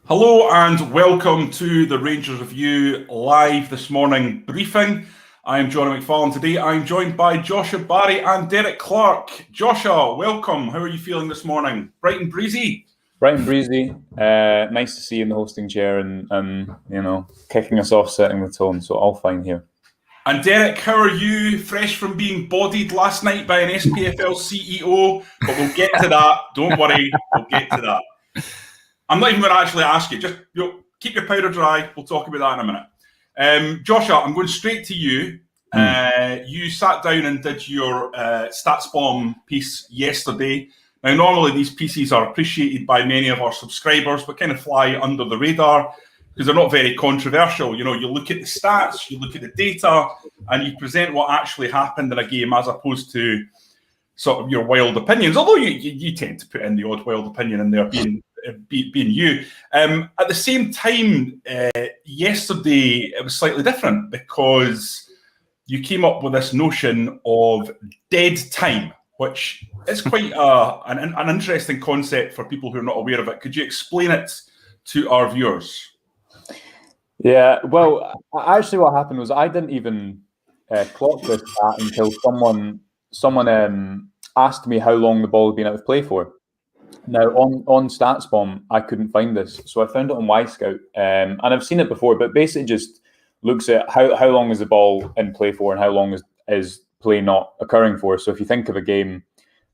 Hello and welcome to the Rangers Review live this morning briefing. I am Jonny McFarlane today. I'm joined by Joshua Barrie and Derek Clark. Joshua, welcome. How are you feeling this morning? Bright and breezy? Bright and breezy. Nice to see you in the hosting chair and kicking us off, setting the tone. So all fine here. And Derek, how are you? Fresh from being bodied last night by an SPFL CEO, but we'll get to that. Don't worry, we'll get to that. I'm not even going to actually ask you. Just keep your powder dry. We'll talk about that in a minute. Joshua, I'm going straight to you. You sat down and did your Stats Bomb piece yesterday. Now, normally these pieces are appreciated by many of our subscribers, but kind of fly under the radar because they're not very controversial. You know, you look at the stats, you look at the data, and you present what actually happened in a game as opposed to sort of your wild opinions. Although you tend to put in the odd wild opinion in there, being you. At the same time, yesterday it was slightly different because you came up with this notion of dead time, which is quite an interesting concept for people who are not aware of it. Could you explain it to our viewers? Yeah, well, actually what happened was I didn't even clock this stat until someone asked me how long the ball had been out of play for. Now, on StatsBomb, I couldn't find this, so I found it on Wyscout, and I've seen it before, but basically just looks at how long is the ball in play for and how long is play not occurring for. So if you think of a game,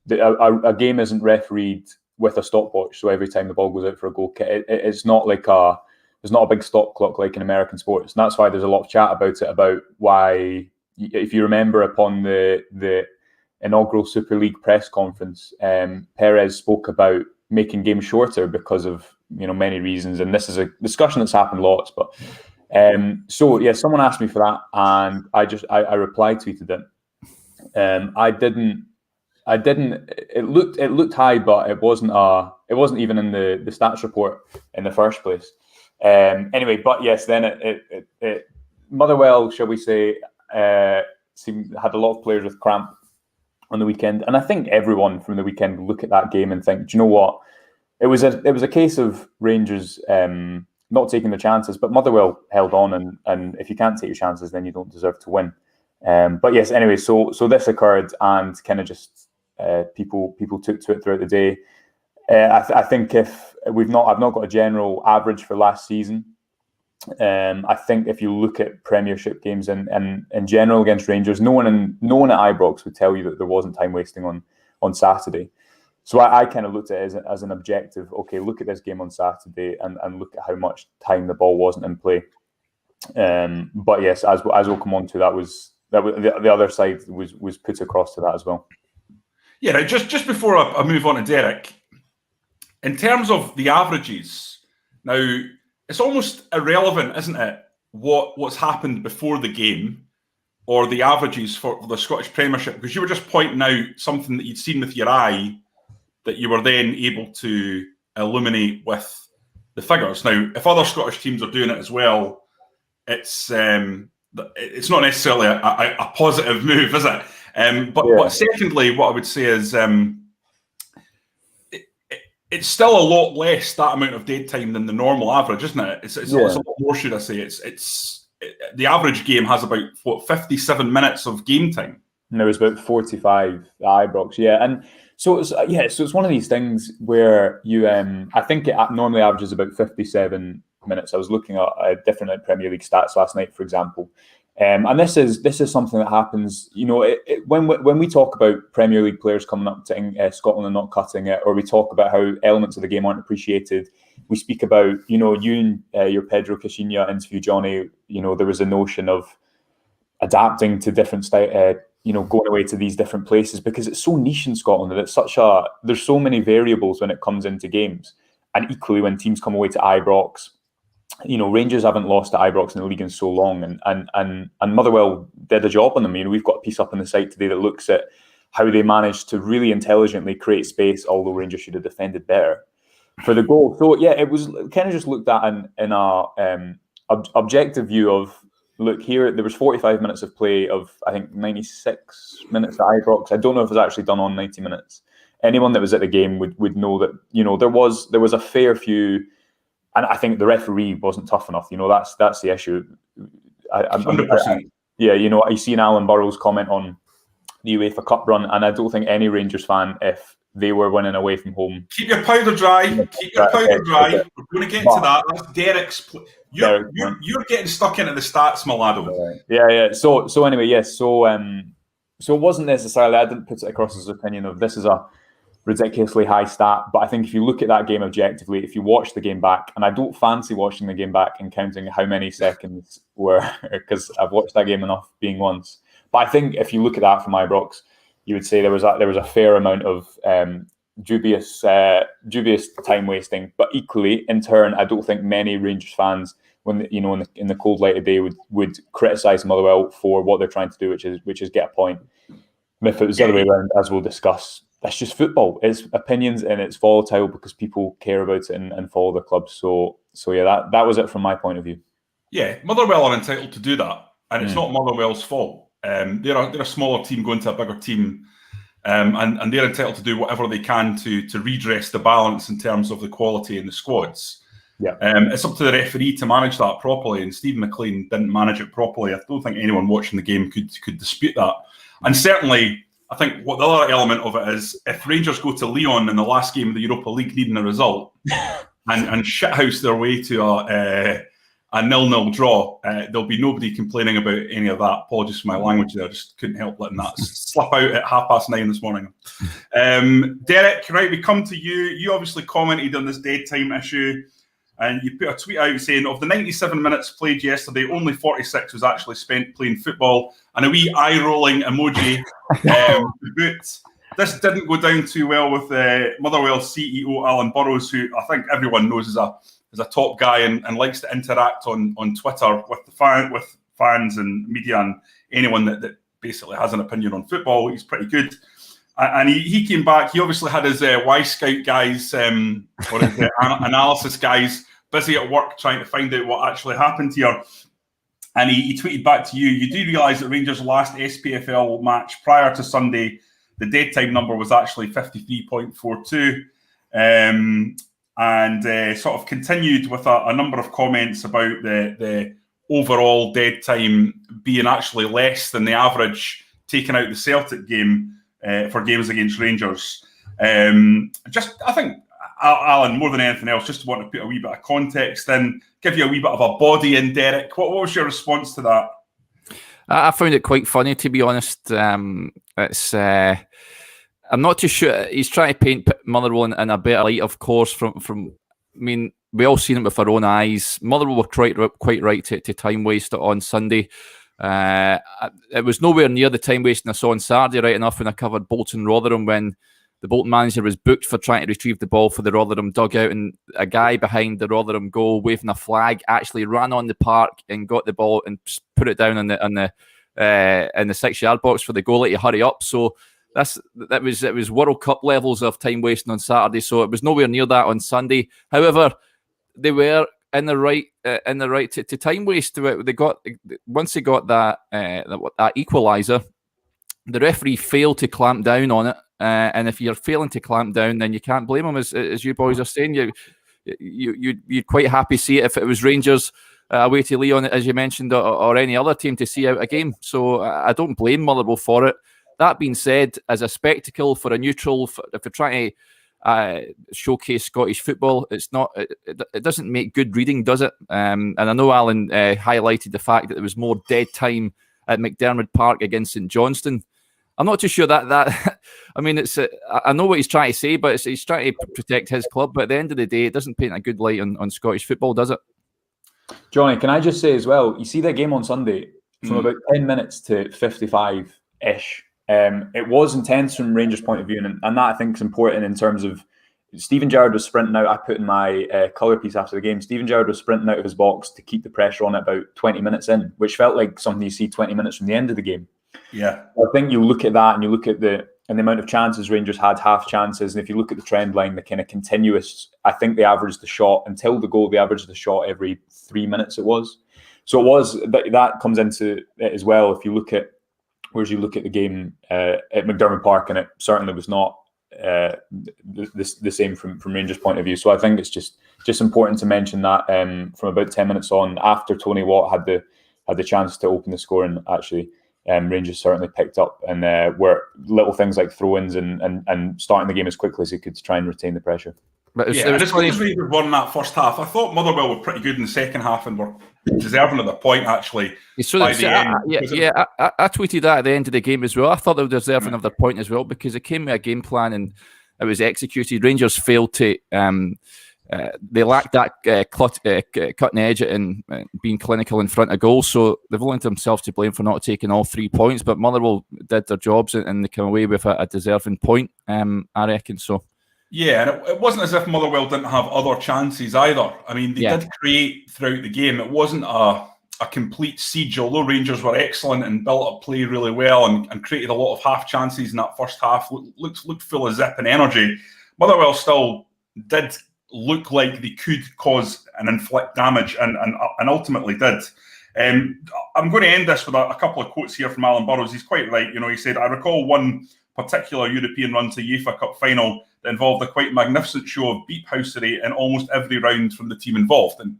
a game isn't refereed with a stopwatch, so every time the ball goes out for a goal kick, it's not like there's not a big stop clock like in American sports, and that's why there's a lot of chat about it, about why, if you remember upon the inaugural Super League press conference, Perez spoke about making games shorter because of many reasons, and this is a discussion that's happened lots. But so yeah, someone asked me for that, and I reply tweeted it. I didn't. It looked high, but it wasn't even in the stats report in the first place. Anyway, but yes, then it Motherwell, shall we say, had a lot of players with cramp on the weekend, and I think everyone from the weekend will look at that game and think, do you know what? It was a case of Rangers not taking the chances, but Motherwell held on, and if you can't take your chances, then you don't deserve to win. But yes, anyway, so this occurred, and kind of just people took to it throughout the day. I think if I've not got a general average for last season. I think if you look at Premiership games and in general against Rangers, no one at Ibrox would tell you that there wasn't time wasting on Saturday. So I kind of looked at it as an objective. Okay, look at this game on Saturday and look at how much time the ball wasn't in play. But yes, as we'll come on to, that was the other side was put across to that as well. Yeah, right. Just before I move on to Derek, in terms of the averages, now it's almost irrelevant, isn't it, what's happened before the game or the averages for the Scottish Premiership, because you were just pointing out something that you'd seen with your eye that you were then able to illuminate with the figures. Now, if other Scottish teams are doing it as well, it's not necessarily a positive move, is it? But secondly, what I would say is it's still a lot less, that amount of dead time, than the normal average, isn't it? It's a lot more, should I say. The average game has about 57 minutes of game time. And there was about 45 at Ibrox, yeah. And so it's one of these things where you I think it normally averages about 57 minutes. I was looking at different Premier League stats last night, for example. And this is something that happens, when we talk about Premier League players coming up to Scotland and not cutting it, or we talk about how elements of the game aren't appreciated. We speak about, you and your Pedro Caixinha interview, Johnny. There was a notion of adapting to different going away to these different places because it's so niche in Scotland that it's there's so many variables when it comes into games, and equally when teams come away to Ibrox. Rangers haven't lost to Ibrox in the league in so long, and Motherwell did a job on them. We've got a piece up on the site today that looks at how they managed to really intelligently create space, although Rangers should have defended better for the goal. So yeah, it was kind of just looked at in our objective view of, look, here there was 45 minutes of play of, I think, 96 minutes at Ibrox. I don't know if it was actually done on 90 minutes. Anyone that was at the game would know that there was a fair few And I think the referee wasn't tough enough. That's the issue. 100%. Yeah, I seen Alan Burrows' comment on the UEFA Cup run, and I don't think any Rangers fan, if they were winning away from home, keep your powder dry. Keep your powder dry. We're going to get to that. That's Derek's. You're getting stuck into the stats, my lad. Yeah. So anyway, yes. So it wasn't necessarily. I didn't put it across as an opinion of this is a ridiculously high stat, but I think if you look at that game objectively, if you watch the game back, and I don't fancy watching the game back and counting how many seconds were, because I've watched that game enough being once. But I think if you look at that from Ibrox, you would say there was a fair amount of dubious time wasting. But equally, in turn, I don't think many Rangers fans, when in the cold light of day, would criticise Motherwell for what they're trying to do, which is get a point. If it was the other way around, as we'll discuss, that's just football. It's opinions and it's volatile because people care about it and follow their clubs. So yeah, that was it from my point of view. Yeah, Motherwell are entitled to do that, and it's not Motherwell's fault. They're a smaller team going to a bigger team, and they're entitled to do whatever they can to redress the balance in terms of the quality in the squads. Yeah, it's up to the referee to manage that properly, and Stephen McLean didn't manage it properly. I don't think anyone watching the game could dispute that. And certainly, I think what the other element of it is, if Rangers go to Lyon in the last game of the Europa League needing a result and shithouse their way to a 0-0 draw, there'll be nobody complaining about any of that. Apologies for my language there. I just couldn't help letting that slip out at 9:30 this morning. Derek, right, we come to you. You obviously commented on this dead time issue, and you put a tweet out saying, of the 97 minutes played yesterday, only 46 was actually spent playing football, and a wee eye-rolling emoji to boot. This didn't go down too well with Motherwell CEO Alan Burrows, who I think everyone knows is a top guy and likes to interact on Twitter with fans and media and anyone that basically has an opinion on football. He's pretty good. And he came back. He obviously had his Y-Scout guys or his analysis guys busy at work trying to find out what actually happened here. And he tweeted back to you, you do realise that Rangers' last SPFL match prior to Sunday, the dead time number was actually 53.42. And sort of continued with a number of comments about the overall dead time being actually less than the average, taking out the Celtic game for games against Rangers. I think, Alan, more than anything else, just want to put a wee bit of context in, give you a wee bit of a body in, Derek. What was your response to that? I found it quite funny, to be honest. It's I'm not too sure. He's trying to paint Motherwell in a better light, of course. From I mean, we all seen it with our own eyes. Motherwell were quite right to time waste it on Sunday. It was nowhere near the time wasting I saw on Saturday, right enough, when I covered Bolton Rotherham, when the Bolton manager was booked for trying to retrieve the ball for the Rotherham dugout, and a guy behind the Rotherham goal waving a flag actually ran on the park and got the ball and put it down in the 6-yard box for the goalie to hurry up. So it was World Cup levels of time wasting on Saturday. So it was nowhere near that on Sunday. However, they were in the right to time waste. They got, once they got that equaliser, the referee failed to clamp down on it. And if you're failing to clamp down, then you can't blame him, as you boys are saying. You'd quite happy see it if it was Rangers away to Lyon, as you mentioned, or any other team to see out a game. So I don't blame Motherwell for it. That being said, as a spectacle for a neutral, if you're trying to showcase Scottish football, it's not. It doesn't make good reading, does it? And I know Alan highlighted the fact that there was more dead time at McDermott Park against St Johnstone. I'm not too sure that I mean, it's I know what he's trying to say, but he's trying to protect his club. But at the end of the day, it doesn't paint a good light on Scottish football, does it? Johnny, can I just say as well, you see that game on Sunday, from about 10 minutes to 55-ish, it was intense from Rangers' point of view, and that I think is important in terms of Stephen Gerrard was sprinting out. I put in my colour piece after the game. Stephen Gerrard was sprinting out of his box to keep the pressure on at about 20 minutes in, which felt like something you see 20 minutes from the end of the game. Yeah, I think you look at that and you look at the amount of chances Rangers had, half chances, and if you look at the trend line, the kind of continuous, I think they averaged the shot until the goal. They averaged the shot every 3 minutes. It was, so it was that comes into it as well. If you look at the game at McDermott Park, and it certainly was not the same from Rangers' point of view. So I think it's just important to mention that from about 10 minutes on, after Tony Watt had the chance to open the scoring, actually, Rangers certainly picked up, and were little things like throw-ins and starting the game as quickly as he could to try and retain the pressure. But as good as Rangers won that first half, I thought Motherwell were pretty good in the second half and were deserving of the point, actually. I tweeted that at the end of the game as well. I thought they were deserving of their point as well, because it came with a game plan and it was executed. Rangers failed to... they lacked that cutting edge and being clinical in front of goal, so they've only themselves to blame for not taking all 3 points. But Motherwell did their jobs and they came away with a deserving point, I reckon. So, yeah, and it wasn't as if Motherwell didn't have other chances either. I mean, they did create throughout the game. It wasn't a complete siege, although Rangers were excellent and built up play really well and created a lot of half chances in that first half. Looked full of zip and energy. Motherwell still did look like they could cause and inflict damage, and ultimately did. I'm going to end this with a couple of quotes here from Alan Burrows. He's quite right. He said, "I recall one particular European run to UEFA Cup final that involved a quite magnificent show of beep housery in almost every round from the team involved." And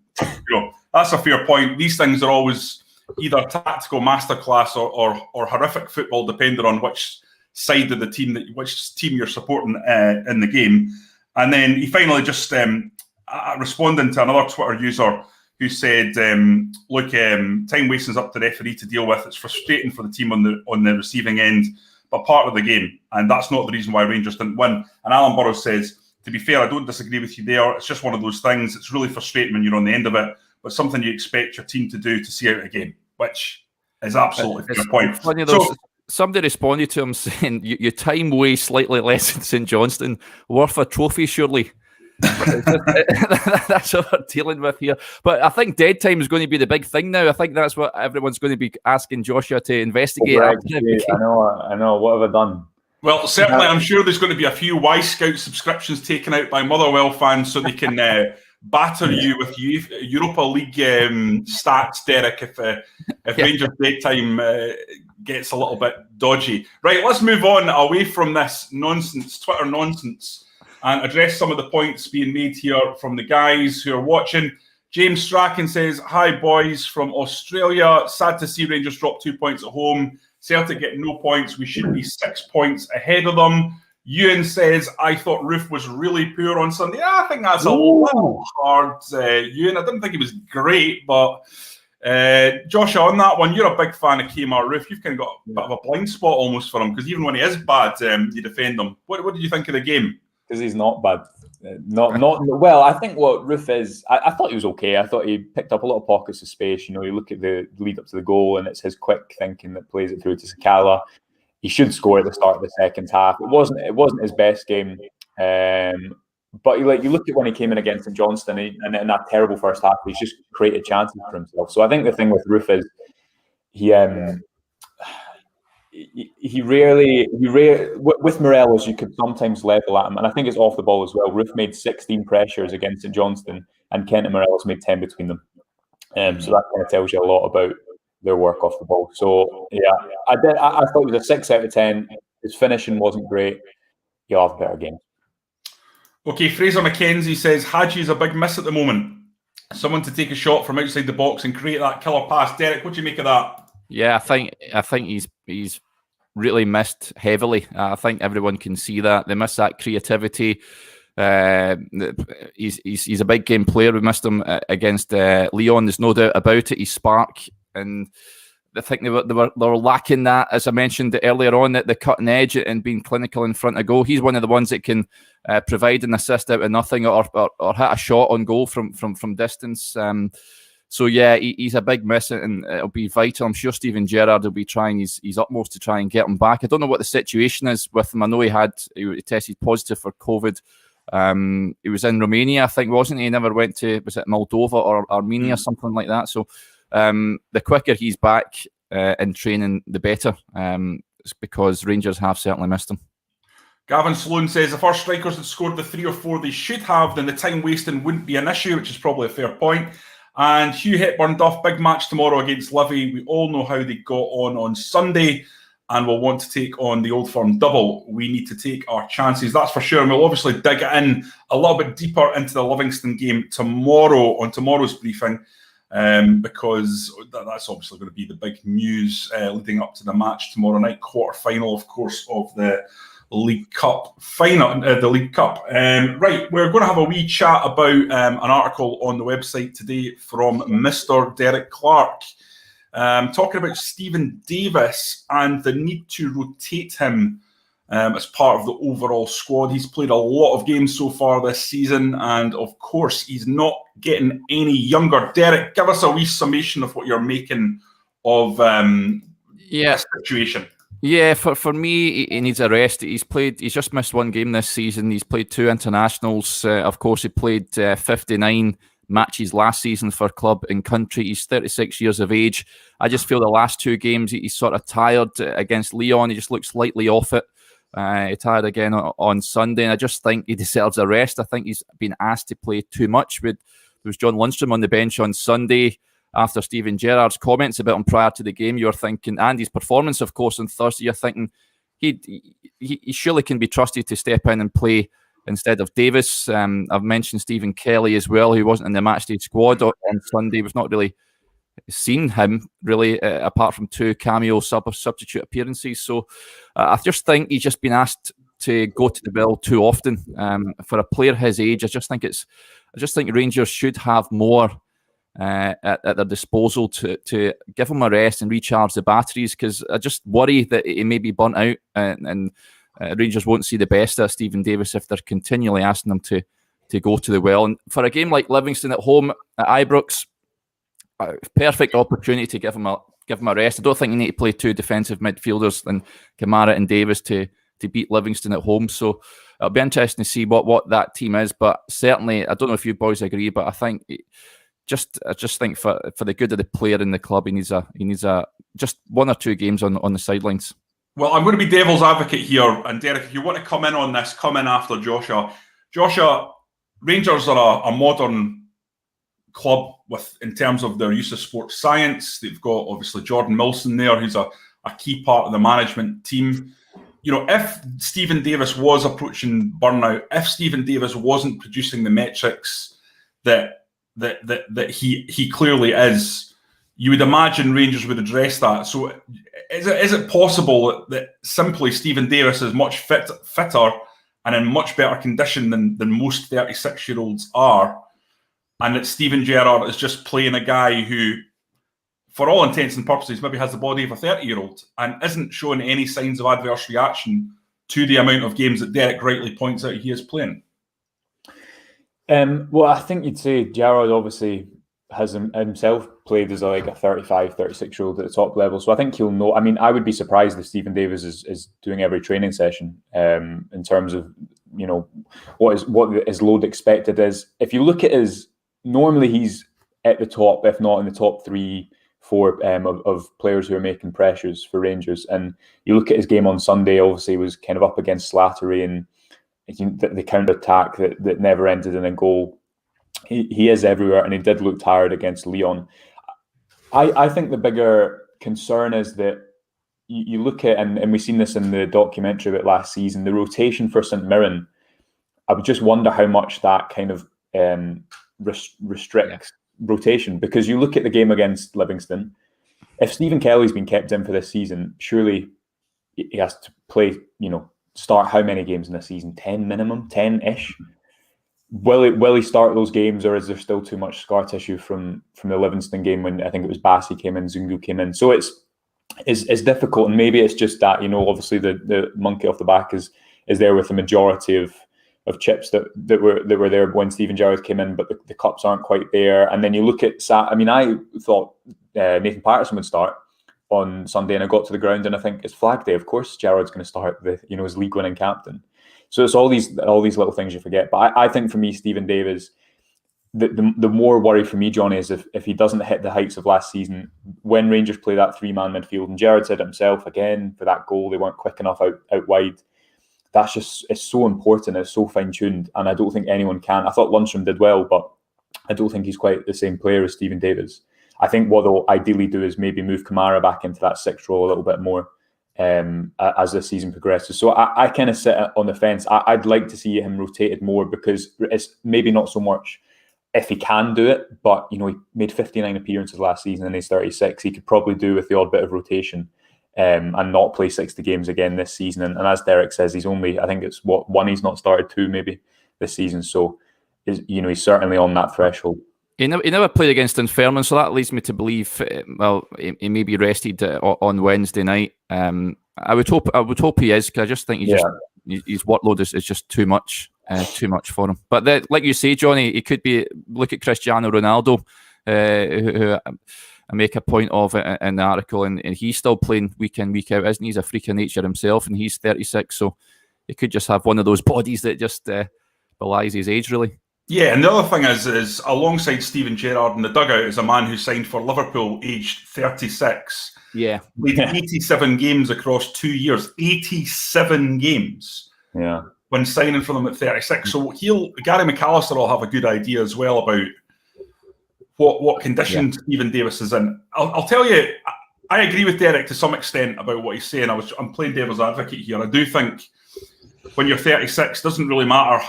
that's a fair point. These things are always either tactical masterclass or horrific football, depending on which side of the team which team you're supporting in the game. And then he finally just responding to another Twitter user who said, "Look, time wasting is up to the referee to deal with. It's frustrating for the team on the receiving end, but part of the game, and that's not the reason why Rangers didn't win." And Alan Burrows says, "To be fair, I don't disagree with you there. It's just one of those things. It's really frustrating when you're on the end of it, but something you expect your team to do to see out a game," which is absolutely the point. Somebody responded to him saying, "Your time weighs slightly less than St Johnstone. Worth a trophy, surely." That's what we're dealing with here. But I think dead time is going to be the big thing now. I think that's what everyone's going to be asking Joshua to investigate. I know. What have I done? Well, certainly, I'm sure there's going to be a few Y Scout subscriptions taken out by Motherwell fans so they can batter you with Europa League stats, Derek, if Rangers dead time gets a little bit dodgy. Right, let's move on away from this nonsense, Twitter nonsense, and address some of the points being made here from the guys who are watching. James Strachan says, "Hi boys from Australia. Sad to see Rangers drop 2 points at home. Celtic get no points. We should be 6 points ahead of them." Ewan says, "I thought Roof was really poor on Sunday." I think that's a little hard, Ewan. I didn't think he was great, but Joshua, on that one, you're a big fan of Kmart Roof. You've kind of got a bit of a blind spot almost for him, because even when he is bad, you defend him. What did you think of the game? Because he's not bad. Not well. I think what Roof is, I thought he was okay. I thought he picked up a lot of pockets of space. You look at the lead up to the goal, and it's his quick thinking that plays it through to Sakala. He should score at the start of the second half. It wasn't his best game, but you look at when he came in against St Johnstone, and in that terrible first half, he's just created chances for himself. So I think the thing with Roof is he rarely with Morelos, you could sometimes level at him, and I think it's off the ball as well. Roof made 16 pressures against St Johnstone, and Kent and Morelos made 10 between them. So that kind of tells you a lot about their work off the ball. So yeah, I thought it was a 6 out of 10. His finishing wasn't great. He'll have a better game. Okay, Fraser McKenzie says Hadji is a big miss at the moment. Someone to take a shot from outside the box and create that killer pass. Derek, what do you make of that? Yeah, I think he's really missed heavily. I think everyone can see that. They miss that creativity. He's a big game player. We missed him against Leon. There's no doubt about it. His spark, and I think they were lacking that, as I mentioned earlier on, that the cutting edge and being clinical in front of goal. He's one of the ones that can provide an assist out of nothing, or hit a shot on goal from distance. So yeah, he's a big miss, and it'll be vital. I'm sure Steven Gerrard will be trying his utmost to try and get him back. I don't know what the situation is with him. I know he tested positive for COVID. He was in Romania, I think, wasn't he? He never went to, was it Moldova or Armenia or something like that? So the quicker he's back in training, the better, because Rangers have certainly missed him. Gavin Sloan says if our strikers had scored the 3 or 4 they should have, then the time wasting wouldn't be an issue, which is probably a fair point. And Hugh Hepburn Duff, big match tomorrow against Livy. We all know how they got on Sunday. and we'll want to take on the Old Firm double. We need to take our chances, that's for sure. And we'll obviously dig in a little bit deeper into the Livingston game tomorrow on tomorrow's briefing, because that's obviously going to be the big news leading up to the match tomorrow night, quarter-final, of course, of the League Cup final, the League Cup. Right, we're going to have a wee chat about an article on the website today from Mr. Derek Clark, talking about Stephen Davis and the need to rotate him as part of the overall squad. He's played a lot of games so far this season, and of course, he's not getting any younger. Derek, give us a wee summation of what you're making of this situation. Yeah, for me, he needs a rest. He's just missed one game this season. He's played 2 internationals. Of course, he played 59 matches last season for club and country. He's 36 years of age. I just feel the last 2 games he's sort of tired. Against Lyon, he just looks slightly off it. He tired again on Sunday, and I just think he deserves a rest. I think he's been asked to play too much. There was John Lundstrom on the bench on Sunday after Steven Gerrard's comments about him prior to the game. You're thinking, and his performance, of course, on Thursday, you're thinking he surely can be trusted to step in and play instead of Davis. I've mentioned Stephen Kelly as well, who wasn't in the matchday squad on Sunday. We've not really seen him, really, apart from 2 cameo substitute appearances. So I just think he's just been asked to go to the bill too often. For a player his age, I just think Rangers should have more at their disposal to give him a rest and recharge the batteries, because I just worry that he may be burnt out and Rangers won't see the best of Stephen Davis if they're continually asking him to go to the well. And for a game like Livingston at home at Ibrox, perfect opportunity to give him a rest. I don't think you need to play 2 defensive midfielders and Kamara and Davis to beat Livingston at home. So it'll be interesting to see what that team is. But certainly, I don't know if you boys agree, but I think I just think for the good of the player in the club, he needs a just 1 or 2 games on the sidelines. Well, I'm going to be devil's advocate here, and Derek, if you want to come in on this, come in after Joshua. Joshua, Rangers are a modern club in terms of their use of sports science. They've got obviously Jordan Milson there, who's a key part of the management team. You know, if Stephen Davis was approaching burnout, if Stephen Davis wasn't producing the metrics that he clearly is, you would imagine Rangers would address that. So is it possible that simply Stephen Davis is much fitter and in much better condition than most 36-year-olds are, and that Steven Gerrard is just playing a guy who, for all intents and purposes, maybe has the body of a 30-year-old and isn't showing any signs of adverse reaction to the amount of games that Derek rightly points out he is playing? Well, I think you'd say Gerrard obviously has himself played as a 35, 36-year-old at the top level. So I think he'll know. I mean, I would be surprised if Stephen Davis is doing every training session in terms of, you know, what his load expected is. If you look at normally he's at the top, if not in the top 3, 4 of players who are making pressures for Rangers. And you look at his game on Sunday, obviously was kind of up against Slattery and the counter-attack that never ended in a goal. He is everywhere, and he did look tired against Lyon. I think the bigger concern is that you look at, and we've seen this in the documentary about last season, the rotation for St Mirren. I would just wonder how much that kind of restricts rotation, because you look at the game against Livingston. If Stephen Kelly's been kept in for this season, surely he has to play, start how many games in this season? 10 minimum, 10-ish. Will he start those games, or is there still too much scar tissue from the Livingston game when I think it was Barrie came in, Zungu came in? So it's difficult, and maybe it's just that, obviously the monkey off the back is there with the majority of chips that were there when Steven Gerrard came in, but the cups aren't quite there. And then you look at I thought Nathan Patterson would start on Sunday, and I got to the ground and I think it's flag day. Of course, Gerrard's going to start his league winning captain. So it's all these little things you forget. But I think for me, Stephen Davis, the more worry for me, Johnny, is if he doesn't hit the heights of last season, when Rangers play that 3-man midfield, and Gerrard said it himself again, for that goal, they weren't quick enough out wide. It's so important, it's so fine-tuned, and I don't think anyone can. I thought Lundstrom did well, but I don't think he's quite the same player as Stephen Davis. I think what they'll ideally do is maybe move Kamara back into that 6 role a little bit more, as the season progresses. So I kind of sit on the fence. I'd like to see him rotated more, because it's maybe not so much if he can do it, but he made 59 appearances last season and he's 36. He could probably do with the odd bit of rotation and not play 60 games again this season. And as Derek says, he's only, I think it's one he's not started, two maybe this season. So he's certainly on that threshold. He never played against Dunfermline, so that leads me to believe, he may be rested on Wednesday night. I would hope he is, because I just think his workload is just too much for him. But like you say, Johnny, he could be. Look at Cristiano Ronaldo, who I make a point of in the article, and he's still playing week in, week out, isn't he? He's a freak of nature himself, and he's 36, so he could just have one of those bodies that just belies his age, really. Yeah, and the other thing is alongside Steven Gerrard in the dugout is a man who signed for Liverpool, aged 36. Yeah. Played 87 games across 2 years. 87 games. Yeah. When signing for them at 36. So Gary McAllister will have a good idea as well about what condition Stephen Davis is in. I'll tell you, I agree with Derek to some extent about what he's saying. I'm playing devil's advocate here. I do think when you're 36, it doesn't really matter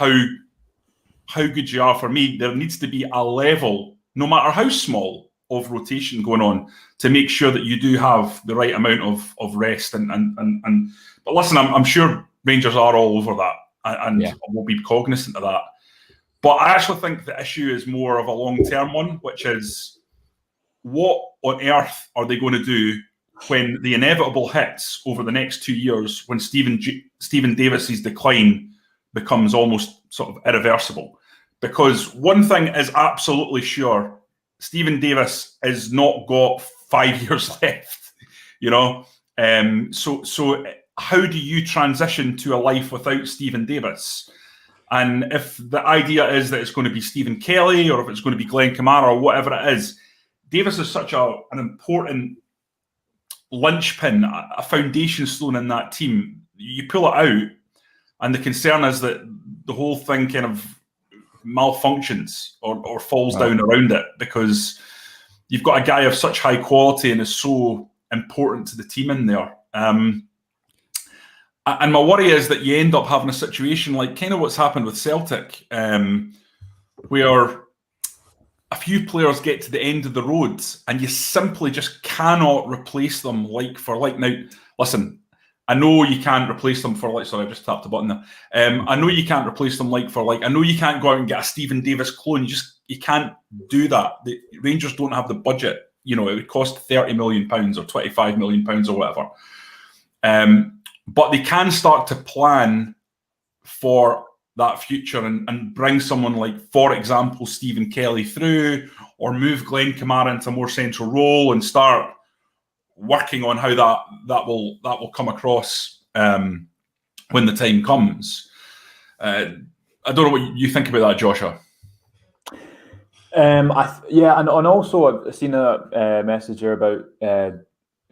how good you are. For me, there needs to be a level, no matter how small, of rotation going on to make sure that you do have the right amount of rest. But listen, I'm sure Rangers are all over that and will be cognizant of that. But I actually think the issue is more of a long-term one, which is what on earth are they going to do when the inevitable hits over the next 2 years, when Stephen Davis's decline becomes almost sort of irreversible? Because one thing is absolutely sure, Stephen Davis has not got 5 years left, So how do you transition to a life without Stephen Davis? And if the idea is that it's going to be Stephen Kelly, or if it's going to be Glenn Kamara, or whatever it is, Davis is such an important linchpin, a foundation stone in that team. You pull it out, and the concern is that the whole thing kind of malfunctions or falls down around it, because you've got a guy of such high quality and is so important to the team in there. And my worry is that you end up having a situation like kind of what's happened with Celtic, where a few players get to the end of the road and you simply just cannot replace them like for like. Now, listen, I know you can't replace them for like. Sorry, I just tapped the button there. I know you can't replace them like for like. I know you can't go out and get a Stephen Davis clone. You can't do that. The Rangers don't have the budget. It would cost £30 million or £25 million or whatever. But they can start to plan for that future and bring someone like, for example, Stephen Kelly through, or move Glenn Kamara into a more central role and start working on how that will come across when the time comes. I don't know what you think about that, Joshua. And also I've seen a message here about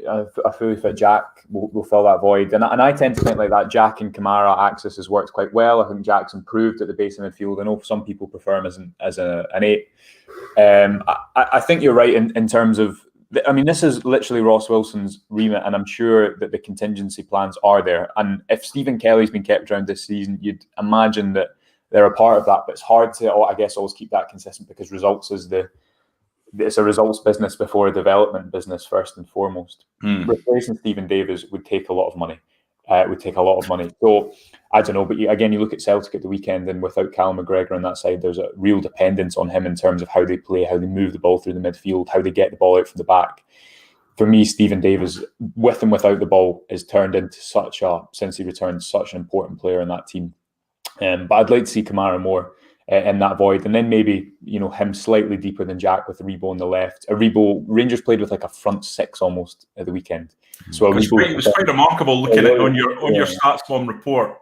a fully fit Jack will fill that void, and I tend to think like that. Jack and Kamara axis has worked quite well. I think Jack's improved at the base of midfield. I know some people prefer him as an 8. I think you're right in terms of. I mean, this is literally Ross Wilson's remit, and I'm sure that the contingency plans are there. And if Stephen Kelly's been kept around this season, you'd imagine that they're a part of that. But it's hard to, I guess, always keep that consistent, because results is it's a results business before a development business first and foremost. Replacing Stephen Davis would take a lot of money. It would take a lot of money. So I don't know, but you look at Celtic at the weekend, and without Callum McGregor on that side, there's a real dependence on him in terms of how they play, how they move the ball through the midfield, how they get the ball out from the back. For me, Stephen Davis, with and without the ball, is turned into since he returned, such an important player in that team. But I'd like to see Kamara more in that void, and then maybe him slightly deeper than Jack with Aribo on the left. Aribo, Rangers played with like a front 6 almost at the weekend. So it was quite remarkable looking at on your stats bomb report.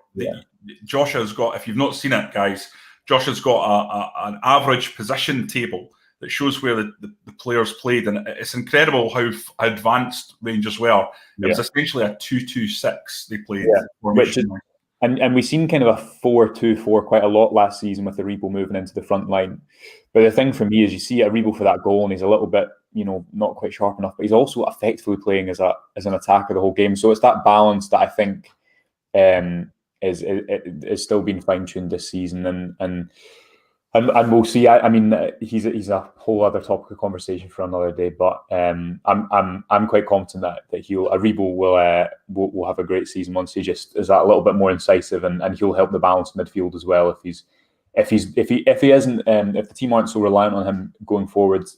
Josh has got, if you've not seen it, guys, Josh has got an average position table that shows where the players played, and it's incredible how advanced Rangers were. It was essentially a 2-2-6 they played. and we've seen kind of a 4-2-4 quite a lot last season with Aribo moving into the front line. But the thing for me is you see Aribo for that goal and he's a little bit, not quite sharp enough, but he's also effectively playing as an attacker the whole game. So it's that balance that I think is still being fine-tuned this season, and we'll see. I mean, he's a whole other topic of conversation for another day. But I'm quite confident that Aribo will have a great season once he just is that little bit more incisive, and he'll help the balanced midfield as well if the team aren't so reliant on him going forward,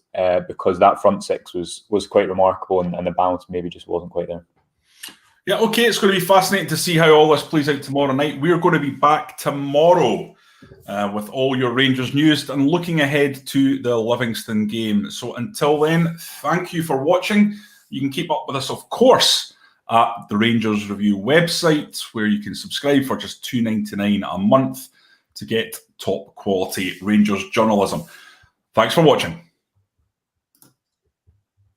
because that front six was quite remarkable, and the balance maybe just wasn't quite there. Yeah, okay, it's going to be fascinating to see how all this plays out tomorrow night. We're going to be back tomorrow with all your Rangers news and looking ahead to the Livingston game. So until then, thank you for watching. You can keep up with us, of course, at the Rangers Review website, where you can subscribe for just $2.99 a month to get top quality Rangers journalism. Thanks for watching.